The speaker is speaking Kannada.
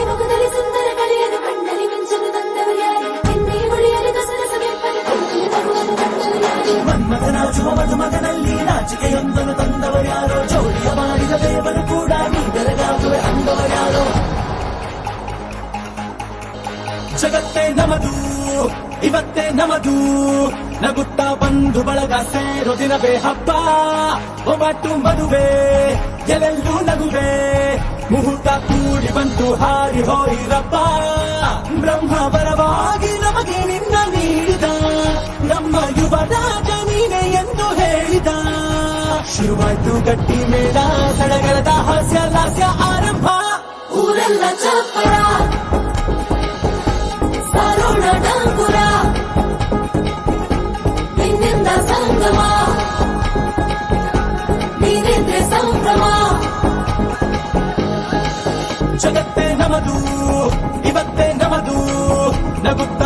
ಮುಖದಲ್ಲಿ ಸುಂದರ ಕಳೆಯಲು ಕಣ್ಣಲ್ಲಿ ಮಿಂಚಲು ತಂದವರ್ಯಾರೆ ಎನ್ನೇ ಹೊಳೆಯಲು ದಸರ ಸಭೆ ಮಗುವನ್ನು ತಂದವರ್ಯಾರೆ ಮನ್ಮಥನಾಚುವ ಮಧುಮಗನಲ್ಲಿ ನಾಚಿಕೆಯೊಂದನ್ನು ತಂದವರ್ಯಾರೋ ಜೋಡಿಯ ಮಾಡಿದ ದೇವರು ಕೂಡ ನೀ ಬೆರಗಾಗುವೆ ಅಂದವರ್ಯಾರೋ ಜಗತ್ತೇ ನಮದು ಇವತ್ತೇ ನಮದು ನಗುತ್ತಾ ಬಂದು ಬಳಗ ಸೇರೋ ದಿನವೇ ಹಬ್ಬ ಒಬ್ಬಟ್ಟು ಮದುವೆ ಎಲ್ಲೆಲ್ಲೂ ನಗುವೆ ಮುಹೂರ್ತ ಕೂಡಿ ಬಂತು ಹಾರಿ ಹೋಯಿರಪ್ಪ ಬ್ರಹ್ಮ ಬರವಾಗಿ ನಮಗೆ ನಿನ್ನ ನೀಡಿದ ನಮ್ಮ ಯುವರಾಜ ನೀನೆ ಎಂದು ಹೇಳಿದ ಶುರುವಾಯ್ತು ಗಟ್ಟಿ ಮೇಳ ಸಡಗರದ ಹಾಸ್ಯ ಲಾಸ್ಯ ಆರಂಭ ಊರೆಲ್ಲ ಚಪ್ಪರ ಸಾರೋಣ ಡಂಗುರ ನಿನ್ನಿಂದ ಸಂಗಮ ನೀನೆಂದ್ರೆ ಸಂಭ್ರಮ ಜಗತ್ತೇ ನಮದು ಇವತ್ತೇ ನಮದು ನಗುತ್ತಾ